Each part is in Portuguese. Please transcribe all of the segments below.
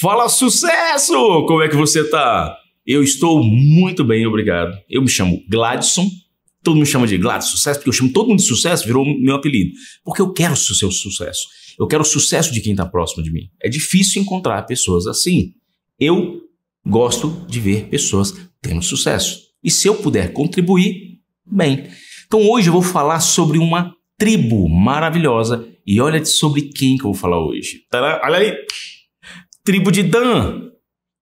Fala, sucesso! Como é que você tá? Eu estou muito bem, obrigado. Eu me chamo Gladson. Todo mundo me chama de Gladson Sucesso, porque eu chamo todo mundo de sucesso, virou meu apelido. Porque eu quero o seu sucesso. Eu quero o sucesso de quem está próximo de mim. É difícil encontrar pessoas assim. Eu gosto de ver pessoas tendo sucesso. E se eu puder contribuir, bem. Então hoje eu vou falar sobre uma tribo maravilhosa. E olha sobre quem que eu vou falar hoje. Tadá, olha aí. Tribo de Dan.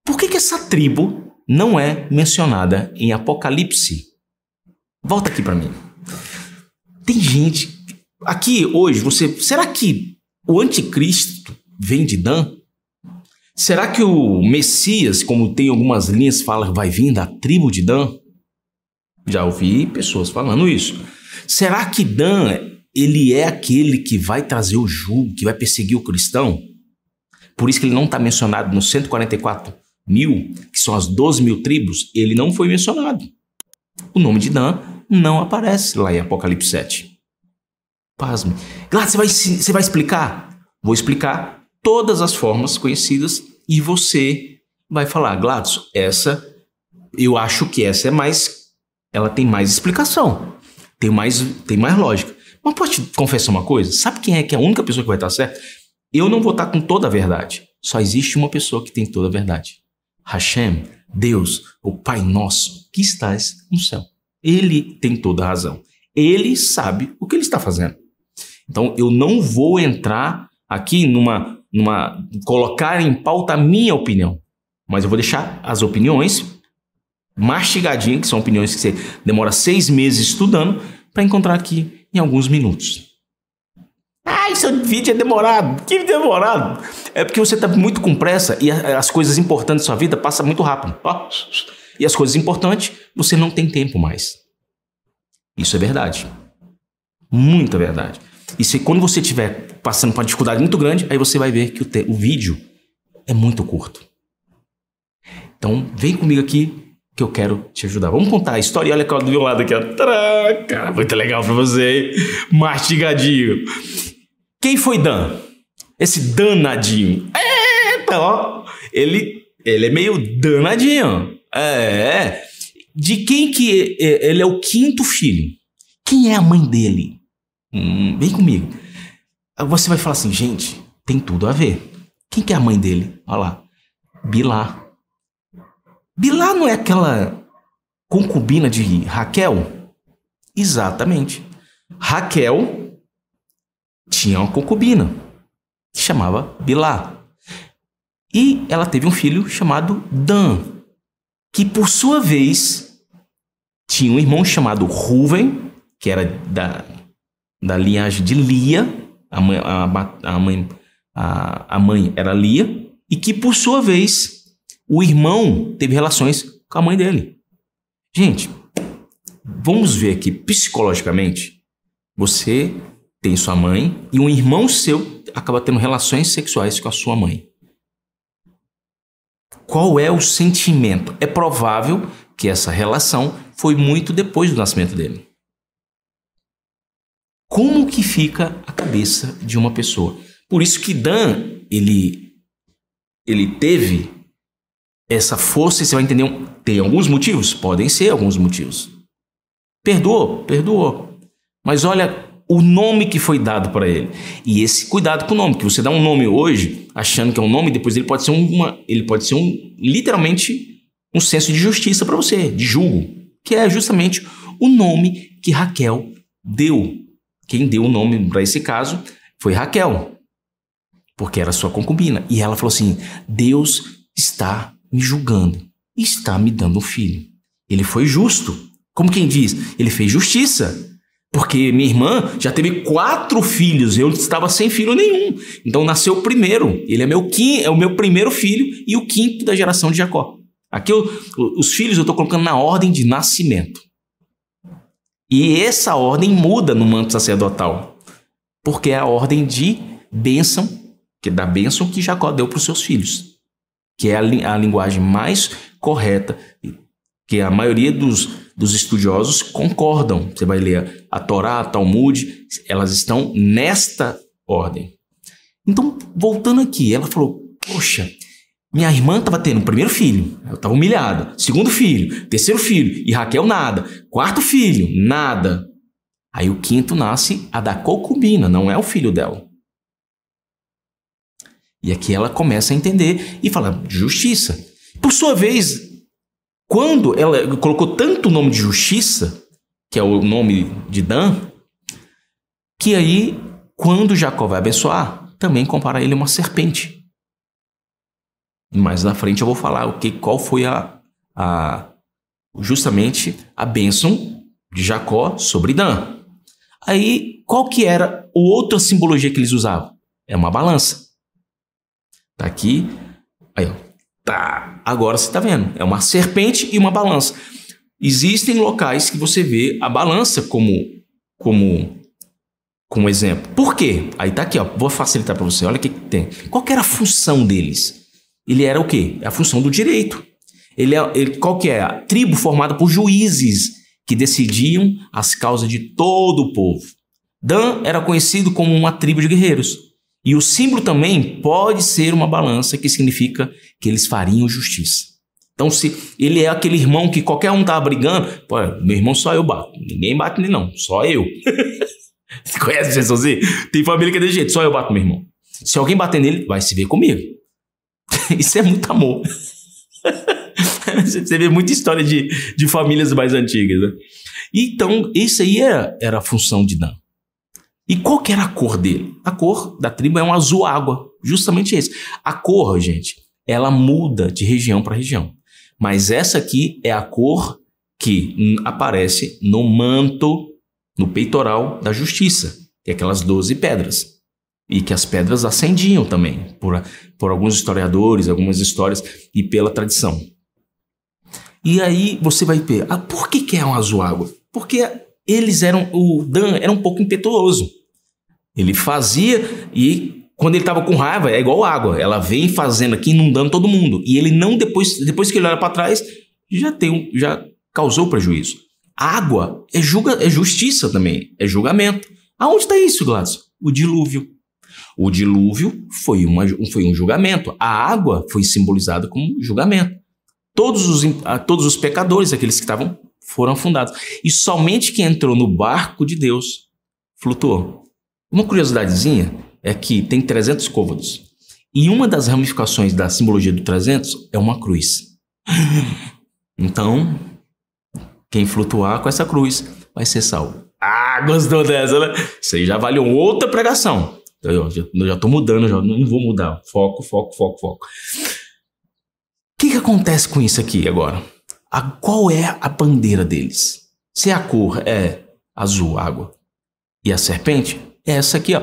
Por que essa tribo não é mencionada em Apocalipse? Volta aqui para mim. Tem gente... Aqui hoje, será que o anticristo vem de Dan? Será que o Messias, como tem algumas linhas, fala vai vir da tribo de Dan? Já ouvi pessoas falando isso. Será que Dan, ele é aquele que vai trazer o jugo, que vai perseguir o cristão? Por isso que ele não está mencionado nos 144 mil, que são as 12 mil tribos, ele não foi mencionado. O nome de Dan não aparece lá em Apocalipse 7. Pasme. Gladson, você vai explicar? Vou explicar todas as formas conhecidas e você vai falar, Gladson, eu acho que essa é mais, ela tem mais explicação, tem mais lógica. Mas posso te confessar uma coisa? Sabe quem é que é a única pessoa que vai estar certa? Eu não vou estar com toda a verdade. Só existe uma pessoa que tem toda a verdade. Hashem, Deus, o Pai Nosso, que estás no céu. Ele tem toda a razão. Ele sabe o que ele está fazendo. Então, eu não vou entrar aqui colocar em pauta a minha opinião. Mas eu vou deixar as opiniões mastigadinhas, que são opiniões que você demora 6 meses estudando, para encontrar aqui em alguns minutos. Ah, seu vídeo é demorado. Que demorado? É porque você está muito com pressa e as coisas importantes da sua vida passam muito rápido. E as coisas importantes, você não tem tempo mais. Isso é verdade. Muita verdade. E quando você estiver passando por uma dificuldade muito grande, aí você vai ver que o vídeo é muito curto. Então, vem comigo aqui que eu quero te ajudar. Vamos contar a história. E olha do meu lado aqui. Ó. Cara, muito legal pra você. Mastigadinho. Quem foi Dan? Esse danadinho. Ó. Ele é meio danadinho. De quem que... Ele é o 5º filho. Quem é a mãe dele? Vem comigo. Você vai falar assim, gente, tem tudo a ver. Quem que é a mãe dele? Olha lá. Bilá. Bilá não é aquela concubina de Raquel? Exatamente. Raquel tinha uma concubina que chamava Bilá. E ela teve um filho chamado Dan, que por sua vez tinha um irmão chamado Rúven, que era da linhagem de Lia, a mãe era Lia, e que por sua vez o irmão teve relações com a mãe dele. Gente, vamos ver aqui psicologicamente. Você tem sua mãe e um irmão seu acaba tendo relações sexuais com a sua mãe. Qual é o sentimento? É provável que essa relação foi muito depois do nascimento dele. Como que fica a cabeça de uma pessoa? Por isso que Dan, ele teve essa força, e você vai entender, tem alguns motivos? Podem ser alguns motivos. Perdoou. Mas olha o nome que foi dado para ele. E esse cuidado com o nome, que você dá um nome hoje, achando que é um nome, depois ele pode ser literalmente um senso de justiça para você, de julgo, que é justamente o nome que Raquel deu. Quem deu o nome para esse caso foi Raquel, porque era sua concubina. E ela falou assim, Deus está me julgando e está me dando um filho. Ele foi justo. Como quem diz, ele fez justiça. Porque minha irmã já teve 4 filhos, eu estava sem filho nenhum. Então nasceu o primeiro. Ele é o meu primeiro filho e o 5º da geração de Jacó. Aqui os filhos eu estou colocando na ordem de nascimento. E essa ordem muda no manto sacerdotal, porque é a ordem de bênção, que é da bênção que Jacó deu para os seus filhos, que é a linguagem mais correta, que a maioria dos estudiosos concordam. Você vai ler a Torá, a Talmud, elas estão nesta ordem. Então, voltando aqui, ela falou, poxa, Minha irmã estava tendo o primeiro filho, eu estava humilhada. Segundo filho, terceiro filho, e Raquel nada. Quarto filho, nada. Aí o quinto nasce a da concubina, não é o filho dela. E aqui ela começa a entender e fala justiça. Por sua vez, quando ela colocou tanto o nome de justiça, que é o nome de Dan, que aí, quando Jacó vai abençoar, também compara ele a uma serpente. Mais na frente eu vou falar qual foi justamente a bênção de Jacó sobre Dan. Aí, qual que era a outra simbologia que eles usavam? É uma balança. Tá aqui. Aí, ó. Tá. Agora você tá vendo. É uma serpente e uma balança. Existem locais que você vê a balança como exemplo. Por quê? Aí tá aqui, ó. Vou facilitar para você. Olha o que tem. Qual que era a função deles? Ele era o quê? É a função do direito. Qual que é? A tribo formada por juízes que decidiam as causas de todo o povo. Dan era conhecido como uma tribo de guerreiros. E o símbolo também pode ser uma balança, que significa que eles fariam justiça. Então, se ele é aquele irmão que qualquer um tá brigando, pô, meu irmão só eu bato. Ninguém bate nele não, só eu. Você conhece Jesus assim? Tem família que é desse jeito, só eu bato meu irmão. Se alguém bater nele, vai se ver comigo. Isso é muito amor. Você vê muita história de famílias mais antigas, né? Então, isso aí era a função de Dan. E qual que era a cor dele? A cor da tribo é um azul água. Justamente esse. A cor, gente, ela muda de região para região. Mas essa aqui é a cor que aparece no manto, no peitoral da justiça. Que é aquelas 12 pedras. E que as pedras acendiam também, por alguns historiadores, algumas histórias e pela tradição. E aí você vai ver, por que é um azul água? Porque o Dan era um pouco impetuoso. Ele fazia e quando ele estava com raiva, é igual água. Ela vem fazendo aqui, inundando todo mundo. E ele não, depois que ele olha para trás, já causou prejuízo. A água é justiça também, é julgamento. Aonde está isso, Gladys? O dilúvio. O dilúvio foi um julgamento. A água foi simbolizada como julgamento. Todos os pecadores, aqueles que foram afundados. E somente quem entrou no barco de Deus flutuou. Uma curiosidadezinha é que tem 300 côvados. E uma das ramificações da simbologia do 300 é uma cruz. Então, quem flutuar com essa cruz vai ser salvo. Ah, gostou dessa, né? Isso aí já vale outra pregação. Eu já estou mudando, não vou mudar. Foco. O que acontece com isso aqui agora? Qual é a bandeira deles? Se a cor é azul, água, e a serpente é essa aqui, ó.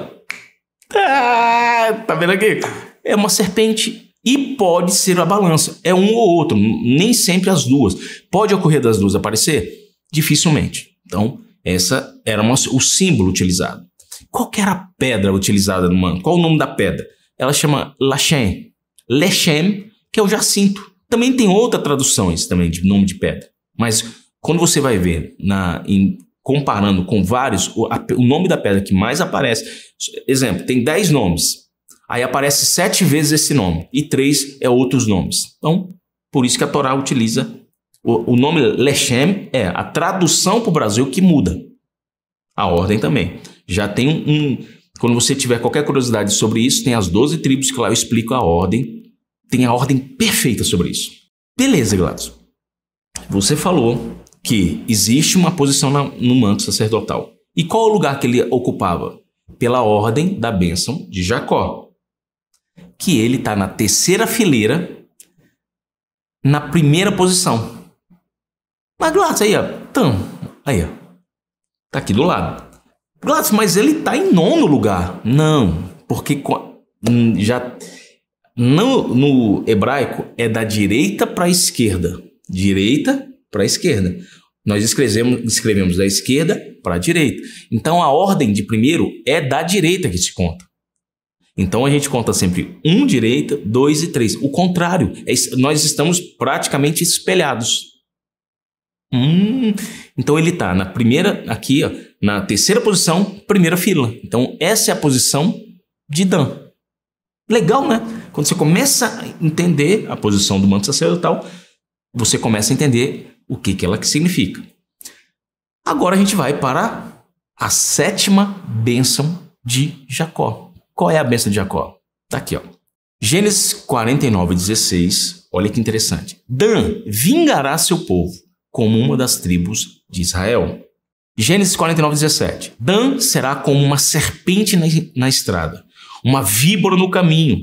Tá vendo aqui? É uma serpente e pode ser a balança. É um ou outro, nem sempre as duas. Pode ocorrer das duas aparecer? Dificilmente. Então, essa era o símbolo utilizado. Qual que era a pedra utilizada no manto? Qual o nome da pedra? Ela chama Lechem. Lechem, que é o jacinto. Também tem outras traduções também de nome de pedra. Mas quando você vai ver, comparando com vários, o nome da pedra que mais aparece, exemplo, tem 10 nomes. Aí aparece 7 vezes esse nome. E 3 é outros nomes. Então, por isso que a Torá utiliza o nome Lechem, é a tradução para o Brasil que muda. A ordem também. Já tem quando você tiver qualquer curiosidade sobre isso, tem as 12 tribos que lá eu explico a ordem. Tem a ordem perfeita sobre isso. Beleza, Gladys. Você falou que existe uma posição no manto sacerdotal. E qual é o lugar que ele ocupava? Pela ordem da bênção de Jacó. Que ele está na terceira fileira, na primeira posição. Mas, Gladys, aí, ó. Então, aí, ó. Tá aqui do lado. Gladys, mas ele está em 9º lugar. Não, porque já no hebraico é da direita para a esquerda. Direita para a esquerda. Nós escrevemos da esquerda para a direita. Então a ordem de primeiro é da direita que se conta. Então a gente conta sempre 1 direita, 2 e 3. O contrário, nós estamos praticamente espelhados. Então ele está na primeira, aqui, ó, na terceira posição, primeira fila. Então essa é a posição de Dan. Legal, né? Quando você começa a entender a posição do manto sacerdotal, você começa a entender o que ela significa. Agora a gente vai para a 7ª bênção de Jacó. Qual é a bênção de Jacó? Tá aqui, ó. Gênesis 49:16. Olha que interessante. Dan vingará seu povo como uma das tribos de Israel. Gênesis 49:17. Dan será como uma serpente na estrada, uma víbora no caminho,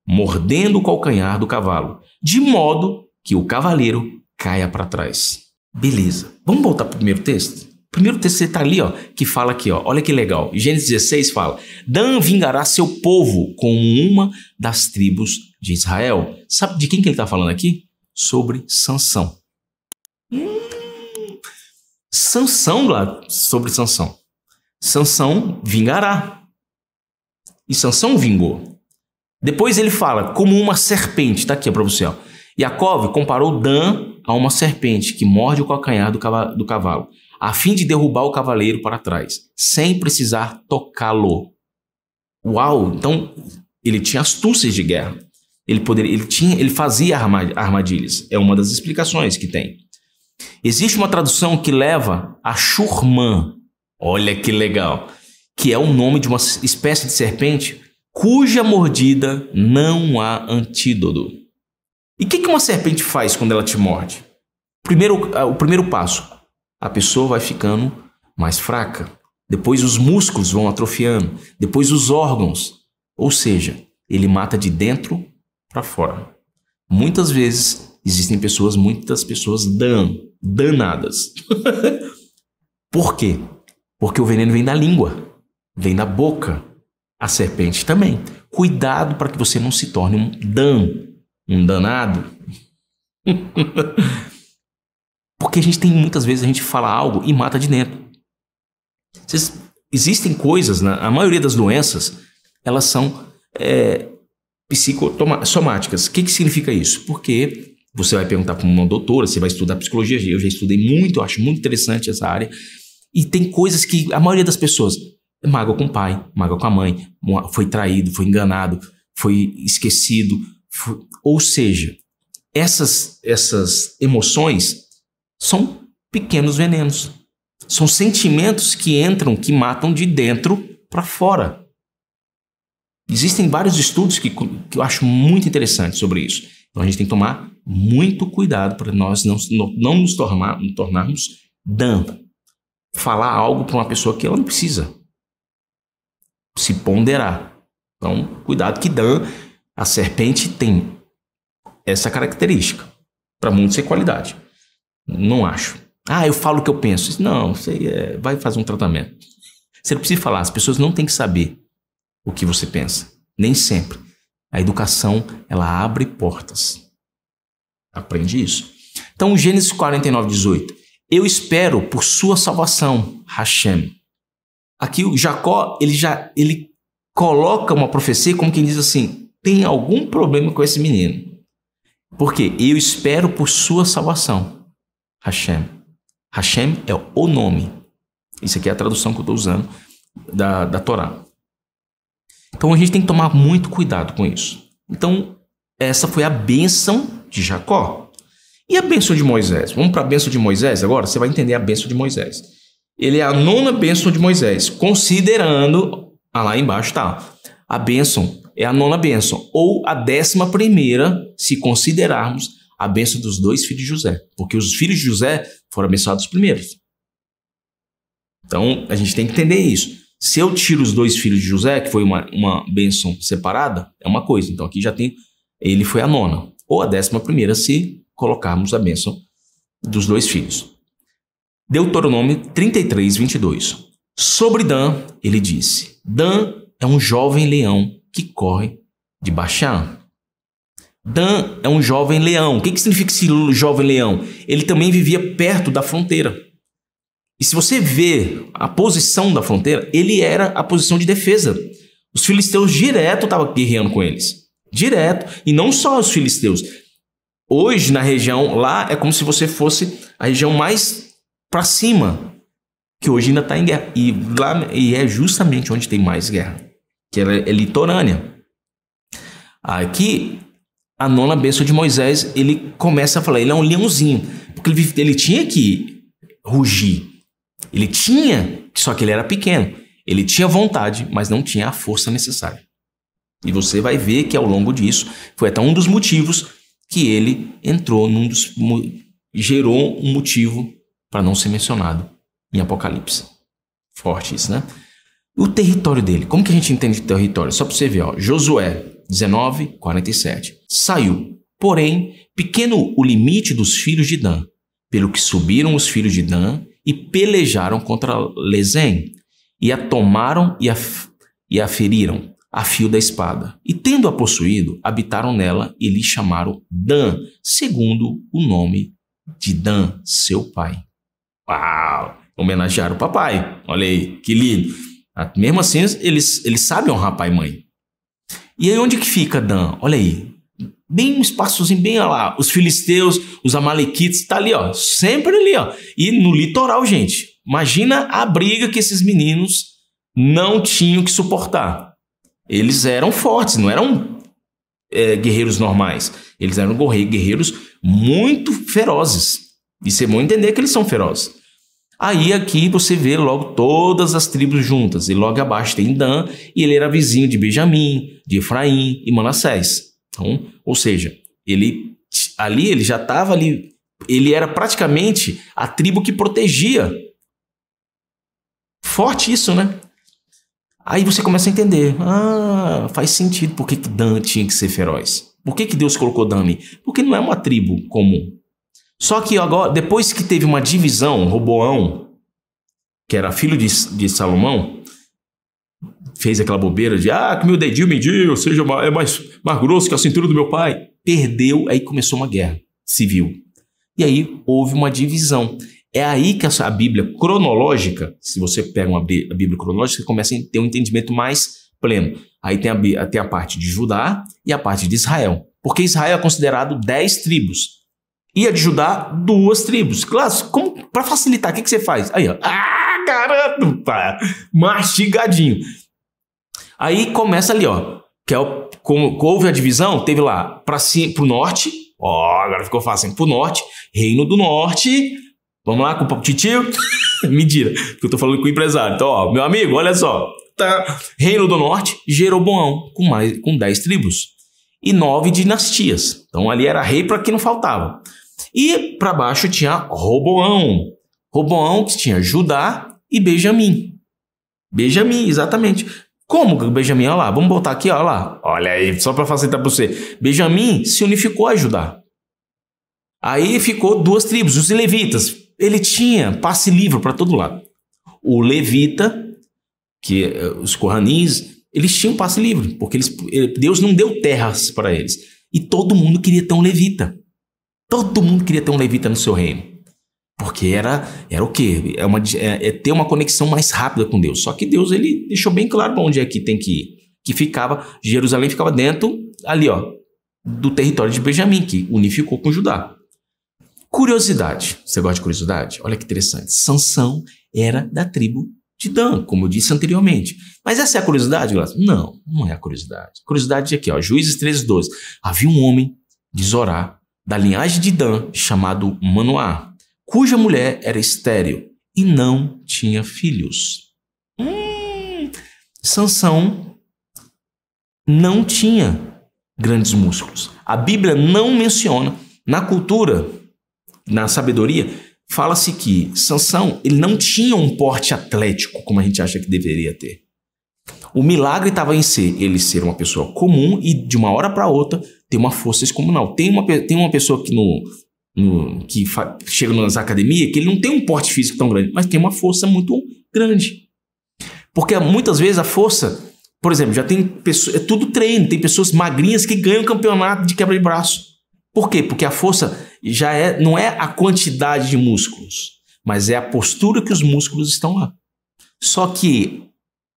mordendo o calcanhar do cavalo, de modo que o cavaleiro caia para trás. Beleza. Vamos voltar para o primeiro texto? O primeiro texto está ali, ó, que fala aqui, ó, olha que legal. Gênesis 16 fala: Dan vingará seu povo como uma das tribos de Israel. Sabe de quem que ele está falando aqui? Sobre Sansão. Sansão, lá, sobre Sansão. Sansão vingará. E Sansão vingou. Depois ele fala, como uma serpente. Está aqui para você, ó. Jacó comparou Dan a uma serpente que morde o calcanhar do cavalo, a fim de derrubar o cavaleiro para trás, sem precisar tocá-lo. Uau! Então, ele tinha astúcias de guerra. Ele fazia armadilhas. É uma das explicações que tem. Existe uma tradução que leva a Shurmã. Olha que legal! Que é o nome de uma espécie de serpente cuja mordida não há antídoto. E o que uma serpente faz quando ela te morde? O primeiro passo, a pessoa vai ficando mais fraca. Depois os músculos vão atrofiando. Depois os órgãos. Ou seja, ele mata de dentro para fora. Muitas vezes existem muitas pessoas danadas. Por quê? Porque o veneno vem da língua, vem da boca. A serpente também. Cuidado para que você não se torne um danado. Porque muitas vezes a gente fala algo e mata de dentro. Existem coisas, né? A maioria das doenças, elas são psicossomáticas. O que significa isso? Porque você vai perguntar para uma doutora, você vai estudar psicologia, eu já estudei muito, eu acho muito interessante essa área. E tem coisas que a maioria das pessoas mágoa com o pai, mágoa com a mãe, foi traído, foi enganado, foi esquecido. Ou seja, essas emoções são pequenos venenos. São sentimentos que matam de dentro para fora. Existem vários estudos que eu acho muito interessantes sobre isso. Então a gente tem que tomar muito cuidado para nós não nos tornarmos falar algo para uma pessoa que ela não precisa. Se ponderar. Então, cuidado que a serpente tem essa característica. Para muitos é qualidade. Não acho. Eu falo o que eu penso. Não, você vai fazer um tratamento. Você não precisa falar. As pessoas não têm que saber o que você pensa. Nem sempre. A educação, ela abre portas. Aprende isso. Então, Gênesis 49:18. Eu espero por sua salvação, Hashem. Aqui o Jacó, ele coloca uma profecia como quem diz assim, tem algum problema com esse menino. Por quê? Eu espero por sua salvação, Hashem. Hashem é o nome. Isso aqui é a tradução que eu estou usando da Torá. Então a gente tem que tomar muito cuidado com isso. Então essa foi a bênção de Jacó. E a bênção de Moisés? Vamos para a bênção de Moisés agora? Você vai entender a bênção de Moisés. Ele é a 9ª bênção de Moisés, considerando... lá embaixo está. A bênção é a 9ª bênção, ou a 11ª, se considerarmos a bênção dos 2 filhos de José. Porque os filhos de José foram abençoados primeiros. Então, a gente tem que entender isso. Se eu tiro os 2 filhos de José, que foi uma bênção separada, é uma coisa. Então, aqui já tem... Ele foi a 9ª. Ou a 11ª, se colocarmos a bênção dos 2 filhos. Deuteronômio 33:22. Sobre Dan, ele disse: Dan é um jovem leão que corre de Baxã. Dan é um jovem leão. O que significa esse jovem leão? Ele também vivia perto da fronteira. E se você vê a posição da fronteira, ele era a posição de defesa. Os filisteus direto estavam guerreando com eles. Direto. E não só os filisteus. Hoje, na região lá, é como se você fosse a região mais para cima, que hoje ainda está em guerra. E é justamente onde tem mais guerra, que ela é litorânea. Aqui, a nona bênção de Moisés, ele começa a falar, ele é um leãozinho, porque ele tinha que rugir. Ele tinha, só que ele era pequeno. Ele tinha vontade, mas não tinha a força necessária. E você vai ver que ao longo disso, foi até um dos motivos que ele entrou gerou um motivo para não ser mencionado em Apocalipse. Forte isso, né? O território dele, como que a gente entende o território? Só para você ver, ó, Josué 19, 47. Saiu, porém, pequeno o limite dos filhos de Dan, pelo que subiram os filhos de Dan e pelejaram contra Lezém, e a tomaram e a feriram a fio da espada. E tendo-a possuído, habitaram nela e lhe chamaram Dan, segundo o nome de Dan, seu pai. Uau! Homenagearam o papai. Olha aí, que lindo. Mesmo assim, eles sabem honrar pai e mãe. E aí onde que fica Dan? Olha aí. Bem um espaçozinho, bem lá. Os filisteus, os amalequitas, tá ali, ó. Sempre ali, ó. E no litoral, gente. Imagina a briga que esses meninos não tinham que suportar. Eles eram fortes, não eram guerreiros normais. Eles eram guerreiros muito ferozes. E você vai entender que eles são ferozes. Aí aqui você vê logo todas as tribos juntas. E logo abaixo tem Dan, e ele era vizinho de Benjamim, de Efraim e Manassés. Então, ou seja, ele já estava ali, ele era praticamente a tribo que protegia. Forte isso, né? Aí você começa a entender. Faz sentido por que Dan tinha que ser feroz. Por que Deus colocou Dan ali? Porque não é uma tribo comum. Só que agora, depois que teve uma divisão, Roboão, que era filho de Salomão, fez aquela bobeira de, que meu dedinho mediu, ou seja, é mais grosso que a cintura do meu pai. Perdeu, aí começou uma guerra civil. E aí houve uma divisão. É aí que a Bíblia cronológica, se você pega a Bíblia cronológica, você começa a ter um entendimento mais pleno. Aí tem a parte de Judá e a parte de Israel. Porque Israel é considerado 10 tribos. E a de Judá, 2 tribos. Claro, para facilitar, o que você faz? Aí, ó. Caramba! Mastigadinho. Aí começa ali, ó. Que é como houve a divisão, teve lá pro norte. Agora ficou fácil. Pro norte, Reino do Norte. Vamos lá com o titio? Mentira, porque eu tô falando com o empresário. Então, ó, meu amigo, olha só. Tá. Reino do Norte, Jeroboão, com 10 tribos. E 9 dinastias. Então ali era rei para quem não faltava. E para baixo tinha Roboão. Roboão que tinha Judá e Benjamim. Benjamim, exatamente. Como Benjamim? Olha lá, vamos botar aqui, olha lá. Olha aí, só para facilitar para você. Benjamim se unificou a Judá. Aí ficou 2 tribos, os levitas. Ele tinha passe livre para todo lado. O levita, que os corranis, eles tinham passe livre, porque Deus não deu terras para eles. E todo mundo queria ter um levita. Todo mundo queria ter um levita no seu reino. Porque era o quê? Ter uma conexão mais rápida com Deus. Só que Deus ele deixou bem claro para onde é que tem que ir. Que Jerusalém ficava dentro, ali, ó, do território de Benjamim, que unificou com Judá. Curiosidade. Você gosta de curiosidade? Olha que interessante. Sansão era da tribo de Dan, como eu disse anteriormente. Mas essa é a curiosidade, Glaucio? Não, não é a curiosidade. A curiosidade é aqui, ó, Juízes 13:12. Havia um homem de Zorá, da linhagem de Dan, chamado Manoá, cuja mulher era estéril e não tinha filhos. Sansão não tinha grandes músculos. A Bíblia não menciona. Na cultura, na sabedoria, fala-se que Sansão ele não tinha um porte atlético como a gente acha que deveria ter. O milagre estava em ele ser uma pessoa comum e de uma hora para outra ter uma força descomunal. Tem uma pessoa que chega nas academias que ele não tem um porte físico tão grande, mas tem uma força muito grande. Porque muitas vezes a força, por exemplo, já tem pessoas, é tudo treino, tem pessoas magrinhas que ganham campeonato de quebra de braço. Por quê? Porque a força não é a quantidade de músculos, mas é a postura que os músculos estão lá. Só que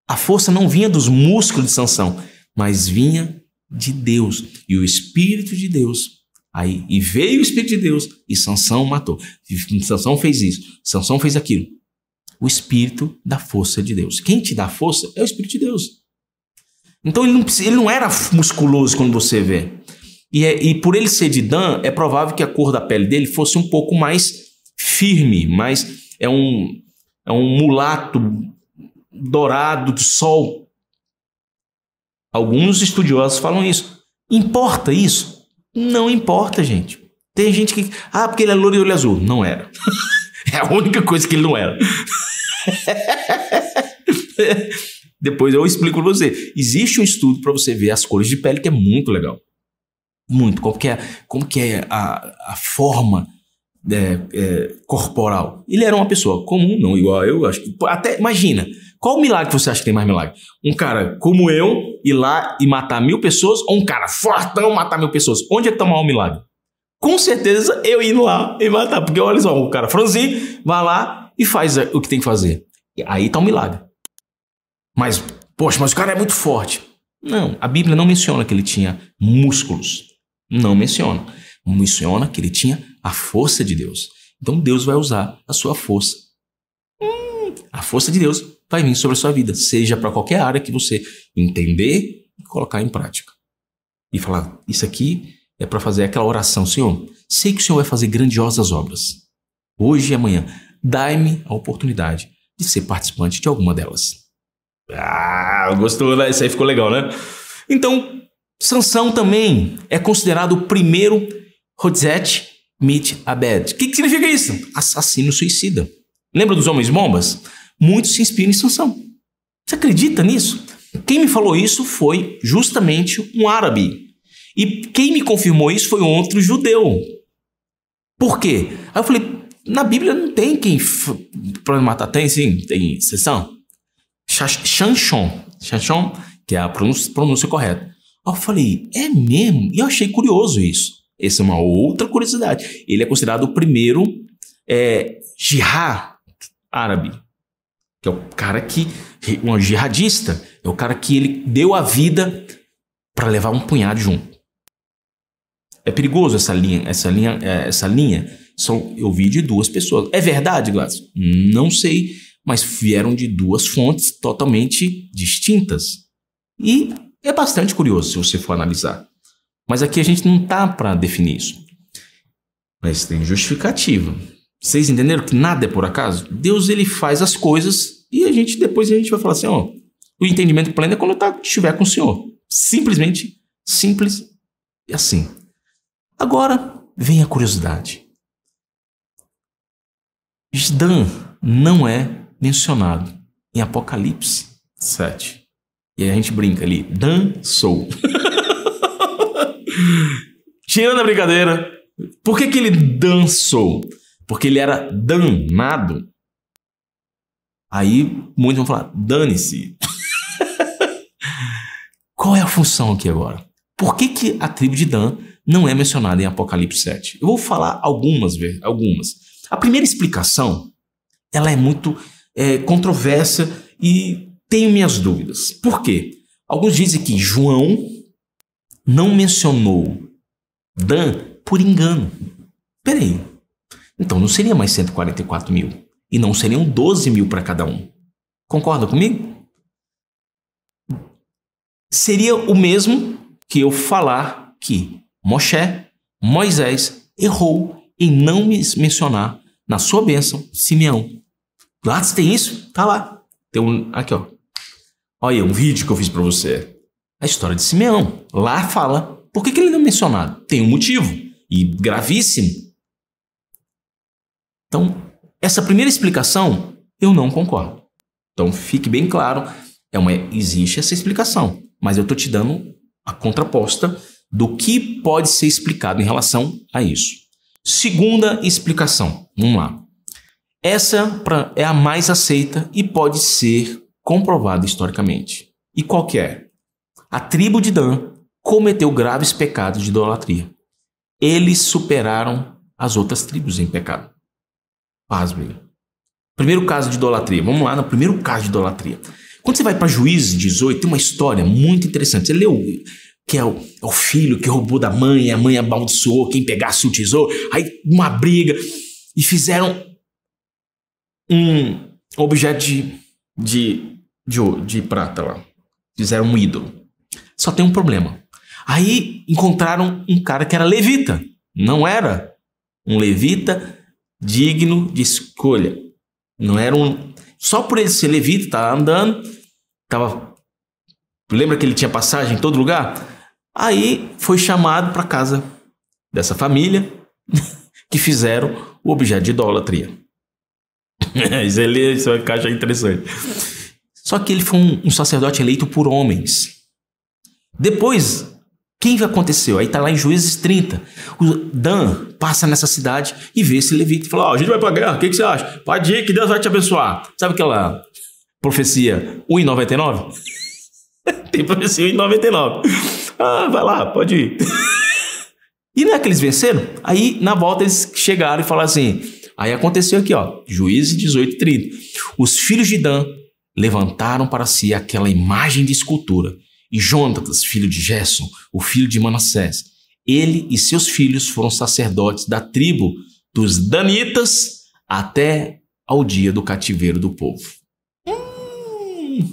a força não vinha dos músculos de Sansão, mas vinha de Deus. E o Espírito de Deus. E veio o Espírito de Deus e Sansão matou. Sansão fez isso, Sansão fez aquilo. O Espírito da força de Deus. Quem te dá força é o Espírito de Deus. Então ele não era musculoso quando você vê. E por ele ser de Dan, é provável que a cor da pele dele fosse um pouco mais firme, mas é um mulato dourado de sol. Alguns estudiosos falam isso. Importa isso? Não importa, gente. Tem gente que... porque ele é loiro e olho azul. Não era. É a única coisa que ele não era. Depois eu explico para você. Existe um estudo para você ver as cores de pele que é muito legal. Muito. Como que é a forma corporal. Ele era uma pessoa comum, não igual a eu. Acho que, até imagina. Qual milagre você acha que tem mais milagre? Um cara como eu ir lá e matar 1000 pessoas ou um cara fortão matar 1000 pessoas? Onde é que tá o maior milagre? Com certeza eu indo lá e matar. Porque olha só, o cara franzino vai lá e faz o que tem que fazer. E aí tá um milagre. Mas, poxa, mas o cara é muito forte. Não, a Bíblia não menciona que ele tinha músculos. Não menciona. Menciona que ele tinha a força de Deus. Então Deus vai usar a sua força. A força de Deus vai vir sobre a sua vida. Seja para qualquer área que você entender e colocar em prática. E falar, isso aqui é para fazer aquela oração. Senhor, sei que o Senhor vai fazer grandiosas obras. Hoje e amanhã, dai-me a oportunidade de ser participante de alguma delas. Gostou, né? Isso aí ficou legal, né? Então, Sansão também é considerado o primeiro Hotzet Mit Abed. O que significa isso? Assassino suicida. Lembra dos homens bombas? Muitos se inspiram em Sansão. Você acredita nisso? Quem me falou isso foi justamente um árabe. E quem me confirmou isso foi um outro judeu. Por quê? Aí eu falei, na Bíblia não tem quem para matar. Tem sim, tem Sansão. Chanchon, que é a pronúncia correta. Aí eu falei, é mesmo? E eu achei curioso isso. Essa é uma outra curiosidade. Ele é considerado o primeiro jihad árabe, que é o cara que, um jihadista, é o cara que ele deu a vida para levar um punhado junto. É perigoso essa linha. Eu vi de 2 pessoas. É verdade, Gladys? Não sei, mas vieram de 2 fontes totalmente distintas. E é bastante curioso se você for analisar. Mas aqui a gente não tá para definir isso. Mas tem justificativa. Vocês entenderam que nada é por acaso? Deus, ele faz as coisas e depois a gente vai falar assim, o entendimento pleno é quando estiver com o Senhor. Simplesmente, simples e assim. Agora vem a curiosidade. Dan não é mencionado em Apocalipse 7. E aí a gente brinca ali, dançou. Tirando a brincadeira, por que ele dançou? Porque ele era danado. Aí muitos vão falar, dane-se. Qual é a função aqui agora? Por que a tribo de Dan não é mencionada em Apocalipse 7? Eu vou falar algumas. A primeira explicação, ela é muito controversa e tenho minhas dúvidas. Por quê? Alguns dizem que João não mencionou Dan por engano. Peraí. Então não seria mais 144 mil. E não seriam 12 mil para cada um. Concorda comigo? Seria o mesmo que eu falar que Moisés errou em não mencionar na sua bênção Simeão. Lá tem isso? Tá lá. Tem aqui, ó. Olha um vídeo que eu fiz para você. A história de Simeão. Lá fala. Por que ele não é mencionado? Tem um motivo. E gravíssimo. Então, essa primeira explicação, eu não concordo. Então, fique bem claro, existe essa explicação, mas eu estou te dando a contraposta do que pode ser explicado em relação a isso. Segunda explicação, vamos lá. Essa é a mais aceita e pode ser comprovada historicamente. E qual que é? A tribo de Dan cometeu graves pecados de idolatria. Eles superaram as outras tribos em pecado. Pasmem. Primeiro caso de idolatria. Vamos lá no primeiro caso de idolatria. Quando você vai para Juízes 18, tem uma história muito interessante. Você leu que é o filho que roubou da mãe, a mãe amaldiçoou quem pegasse o tesouro. Aí uma briga. E fizeram um objeto de prata lá. Fizeram um ídolo. Só tem um problema. Aí encontraram um cara que era levita. Não era um levita digno de escolha. Não era um... Só por ele ser levita, estava andando, lembra que ele tinha passagem em todo lugar? Aí foi chamado para casa dessa família que fizeram o objeto de idolatria. Isso vai ficar já interessante. Só que ele foi um sacerdote eleito por homens. Depois, quem aconteceu? Aí está lá em Juízes 30. O Dan passa nessa cidade e vê esse levita e fala: a gente vai para a guerra, o que você acha? Pode ir que Deus vai te abençoar. Sabe aquela profecia 1,99? Tem profecia 1,99. Vai lá, pode ir. E não é que eles venceram? Aí, na volta, eles chegaram e falaram assim... Aí aconteceu aqui, Juízes 18:30. Os filhos de Dan levantaram para si aquela imagem de escultura. E Jonatas, filho de Gerson, o filho de Manassés, ele e seus filhos foram sacerdotes da tribo dos Danitas até ao dia do cativeiro do povo.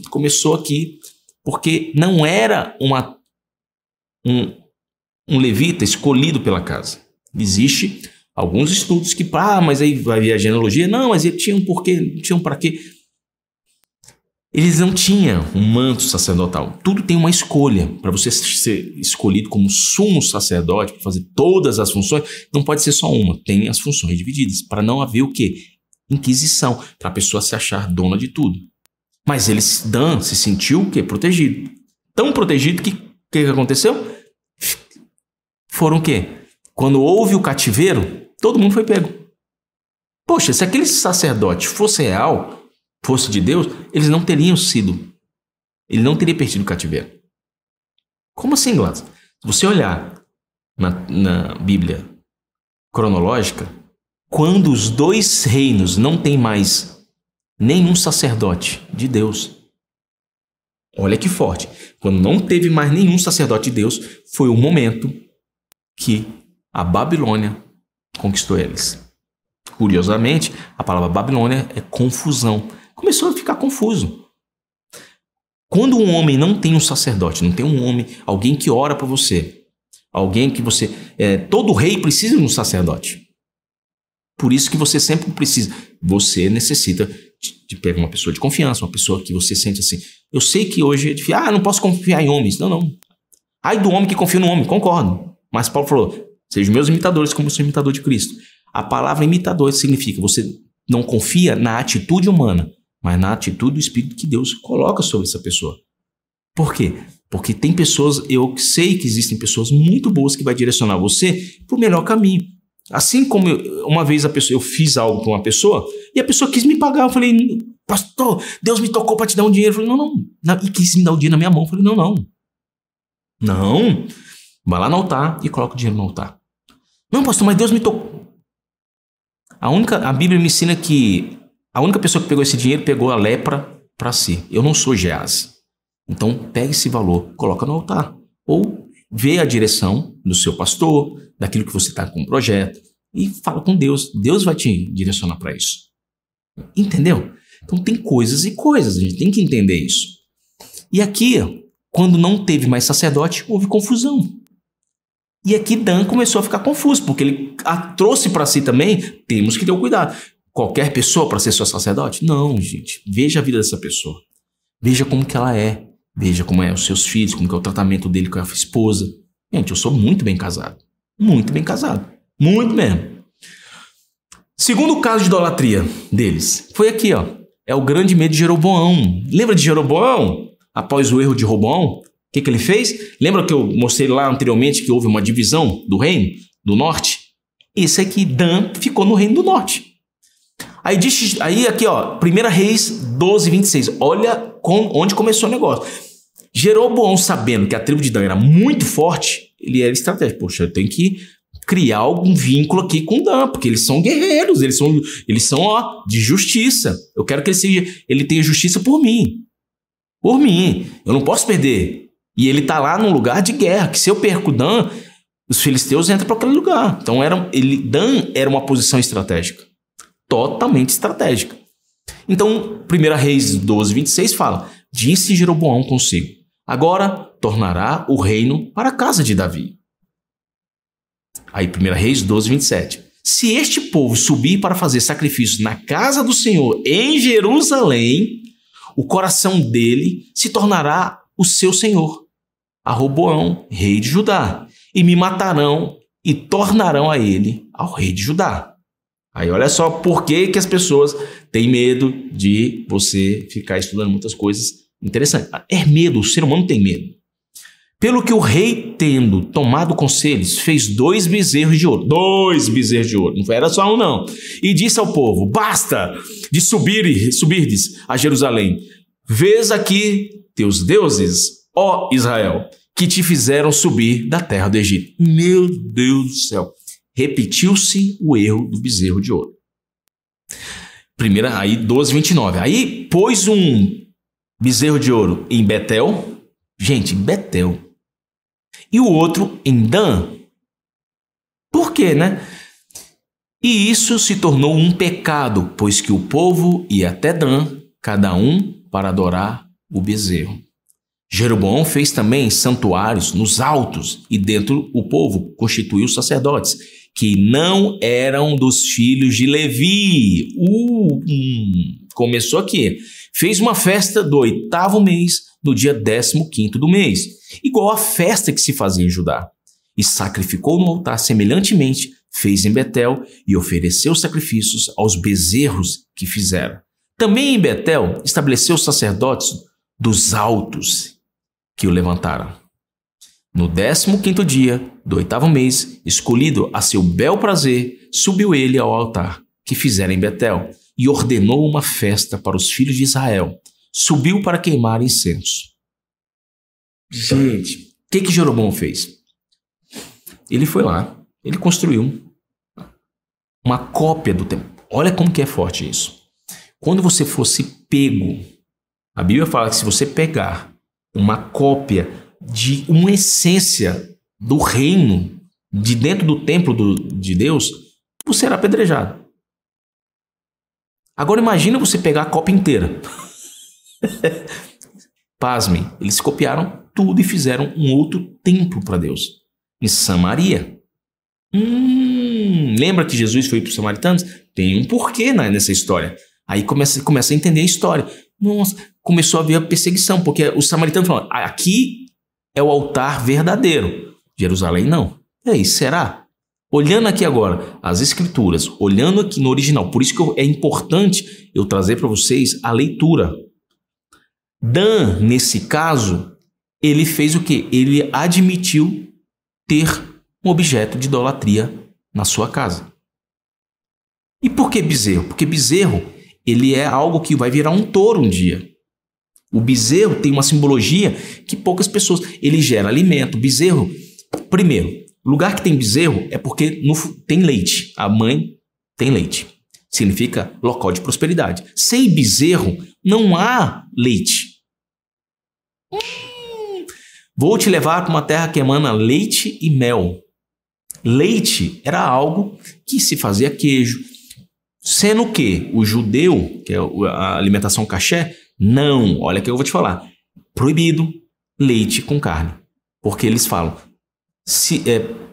Começou aqui, porque não era um levita escolhido pela casa. Existe alguns estudos que, mas aí vai vir a genealogia. Não, mas ele tinha um porquê, tinha um para quê. Eles não tinham um manto sacerdotal. Tudo tem uma escolha. Para você ser escolhido como sumo sacerdote, para fazer todas as funções, não pode ser só uma. Tem as funções divididas, para não haver o quê? Inquisição, para a pessoa se achar dona de tudo. Mas Dan se sentiu o quê? Protegido. Tão protegido que o que aconteceu? Foram o quê? Quando houve o cativeiro, todo mundo foi pego. Poxa, se aquele sacerdote fosse real, fosse de Deus, eles não teriam sido. Ele não teria perdido o cativeiro. Como assim, Gladys? Se você olhar na Bíblia cronológica, quando os dois reinos não têm mais nenhum sacerdote de Deus, olha que forte. Quando não teve mais nenhum sacerdote de Deus, foi o momento que a Babilônia conquistou eles. Curiosamente, a palavra Babilônia é confusão. Começou a ficar confuso. Quando um homem não tem um sacerdote, não tem um homem, alguém que ora por você, alguém que você... todo rei precisa de um sacerdote. Por isso que você sempre precisa. Você necessita de pegar uma pessoa de confiança, uma pessoa que você sente assim. Eu sei que hoje é difícil. Não posso confiar em homens. Não. Ai do homem que confia no homem. Concordo. Mas Paulo falou, sejam meus imitadores como eu sou imitador de Cristo. A palavra imitador significa você não confia na atitude humana, mas na atitude do Espírito que Deus coloca sobre essa pessoa. Por quê? Porque tem pessoas, eu sei que existem pessoas muito boas que vai direcionar você para o melhor caminho. Assim como uma vez eu fiz algo para uma pessoa e a pessoa quis me pagar. Eu falei, pastor, Deus me tocou para te dar um dinheiro. Eu falei, não. E quis me dar o dinheiro na minha mão. Eu falei, não. Vai lá no altar e coloca o dinheiro no altar. Não, pastor, mas Deus me tocou. A Bíblia me ensina que a única pessoa que pegou esse dinheiro pegou a lepra para si. Eu não sou Geazi. Então, pega esse valor, coloca no altar. Ou vê a direção do seu pastor, daquilo que você está com o projeto, e fala com Deus. Deus vai te direcionar para isso. Entendeu? Então, tem coisas e coisas. A gente tem que entender isso. E aqui, quando não teve mais sacerdote, houve confusão. E aqui Dan começou a ficar confuso, porque ele trouxe para si também, temos que ter o cuidado. Qualquer pessoa para ser seu sacerdote? Não, gente. Veja a vida dessa pessoa. Veja como que ela é. Veja como é os seus filhos, como que é o tratamento dele com a esposa. Gente, eu sou muito bem casado. Muito bem casado. Muito mesmo. Segundo caso de idolatria deles, foi aqui, É o grande medo de Jeroboão. Lembra de Jeroboão? Após o erro de Roboão, o que ele fez? Lembra que eu mostrei lá anteriormente que houve uma divisão do reino do norte? Esse aqui, Dan, ficou no reino do norte. Aí aqui, 1 Reis 12:26. Olha onde começou o negócio. Jeroboão, sabendo que a tribo de Dan era muito forte, ele era estratégico. Poxa, eu tenho que criar algum vínculo aqui com Dan, porque eles são guerreiros, eles são de justiça. Eu quero que ele tenha justiça por mim. Por mim. Eu não posso perder. E ele está lá num lugar de guerra, que se eu perco Dan, os filisteus entram para aquele lugar. Então, Dan era uma posição estratégica. Totalmente estratégica. Então, 1 Reis 12:26 fala, disse Jeroboão consigo, agora tornará o reino para a casa de Davi. Aí 1 Reis 12, 27. Se este povo subir para fazer sacrifícios na casa do Senhor em Jerusalém, o coração dele se tornará o seu senhor, a Roboão, rei de Judá, e me matarão e tornarão a ele ao rei de Judá. Aí olha só por que as pessoas têm medo de você ficar estudando muitas coisas interessantes. É medo, o ser humano tem medo. Pelo que o rei, tendo tomado conselhos, fez 2 bezerros de ouro. 2 bezerros de ouro, não era só um não. E disse ao povo, basta de subirdes a Jerusalém. Vês aqui teus deuses, ó Israel, que te fizeram subir da terra do Egito. Meu Deus do céu. Repetiu-se o erro do bezerro de ouro. Aí 12, 29. Aí pôs um bezerro de ouro em Betel. Gente, em Betel. E o outro em Dan. Por quê, né? E isso se tornou um pecado, pois que o povo ia até Dan, cada um para adorar o bezerro. Jeroboão fez também santuários nos altos, e dentro o povo constituiu sacerdotes, que não eram dos filhos de Levi. Começou aqui. Fez uma festa do 8º mês, no dia 15º do mês, igual a festa que se fazia em Judá. E sacrificou no altar semelhantemente, fez em Betel, e ofereceu sacrifícios aos bezerros que fizeram. Também em Betel estabeleceu os sacerdotes dos altos que o levantaram. No 15º dia do 8º mês, escolhido a seu bel prazer, subiu ele ao altar que fizeram em Betel e ordenou uma festa para os filhos de Israel. Subiu para queimar incenso. Gente, o que Jeroboão fez? Ele foi lá, ele construiu uma cópia do templo. Olha como que é forte isso. Quando você fosse pego, a Bíblia fala que se você pegar uma cópia de uma essência do reino, de dentro do templo de Deus, você será apedrejado. Agora imagina você pegar a cópia inteira. Pasmem, eles copiaram tudo e fizeram um outro templo para Deus, em Samaria. Lembra que Jesus foi para os samaritanos? Tem um porquê nessa história. Aí começa a entender a história. Nossa, começou a haver a perseguição, porque os samaritanos falaram, aqui é o altar verdadeiro, Jerusalém não. E aí, será? Olhando aqui agora as escrituras, olhando aqui no original, por isso que é importante eu trazer para vocês a leitura. Dan, nesse caso, ele fez o quê? Ele admitiu ter um objeto de idolatria na sua casa. E por que bezerro? Porque bezerro, ele é algo que vai virar um touro um dia. O bezerro tem uma simbologia que poucas pessoas... Ele gera alimento. Bezerro, primeiro, lugar que tem bezerro é porque tem leite. A mãe tem leite. Significa local de prosperidade. Sem bezerro, não há leite. Vou te levar para uma terra que emana leite e mel. Leite era algo que se fazia queijo. Sendo que o judeu, que é a alimentação caché, não, olha que eu vou te falar, proibido leite com carne. Porque eles falam,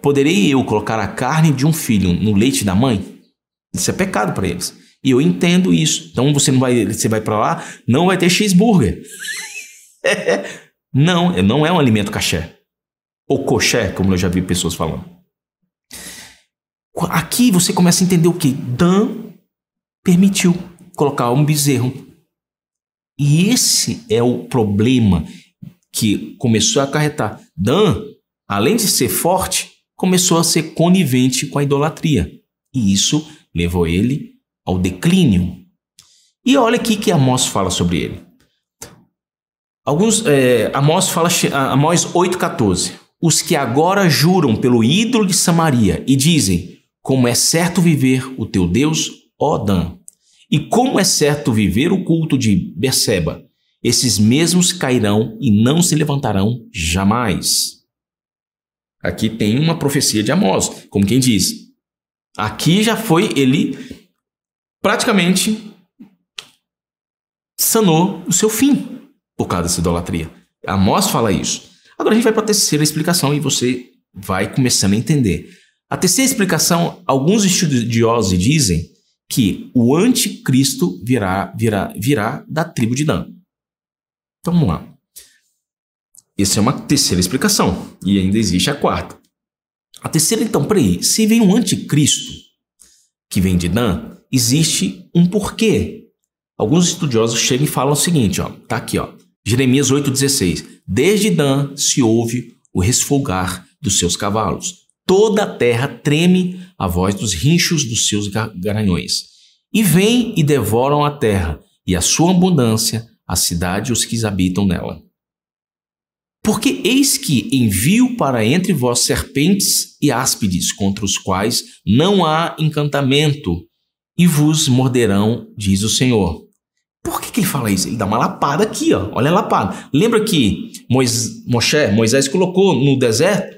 poderei eu colocar a carne de um filho no leite da mãe? Isso é pecado para eles. E eu entendo isso. Então você vai para lá, não vai ter cheeseburger. Não é um alimento caché. Ou coxé, como eu já vi pessoas falando. Aqui você começa a entender o que? Dan permitiu colocar um bezerro. E esse é o problema que começou a acarretar. Dan, além de ser forte, começou a ser conivente com a idolatria. E isso levou ele ao declínio. E olha aqui que Amós fala sobre ele. Amós 8,14. Os que agora juram pelo ídolo de Samaria e dizem, como é certo viver o teu Deus, ó Dan, e como é certo viver o culto de Berseba, esses mesmos cairão e não se levantarão jamais. Aqui tem uma profecia de Amós, como quem diz. Aqui já foi, ele praticamente sanou o seu fim por causa dessa idolatria. Amós fala isso. Agora a gente vai para a terceira explicação e você vai começando a entender. A terceira explicação, alguns estudiosos dizem que o anticristo virá da tribo de Dan. Então vamos lá. Essa é uma terceira explicação. E ainda existe a quarta. A terceira, então, peraí. Se vem um anticristo que vem de Dan, existe um porquê. Alguns estudiosos chegam e falam o seguinte, ó. Tá aqui, ó. Jeremias 8,16. Desde Dan se ouve o resfolgar dos seus cavalos. Toda a terra treme à voz dos rinchos dos seus garanhões. E vêm e devoram a terra, e a sua abundância, a cidade e os que habitam nela. Porque eis que envio para entre vós serpentes e áspides, contra os quais não há encantamento, e vos morderão, diz o Senhor. Por que ele fala isso? Ele dá uma lapada aqui, ó. Olha a lapada. Lembra que Moisés colocou no deserto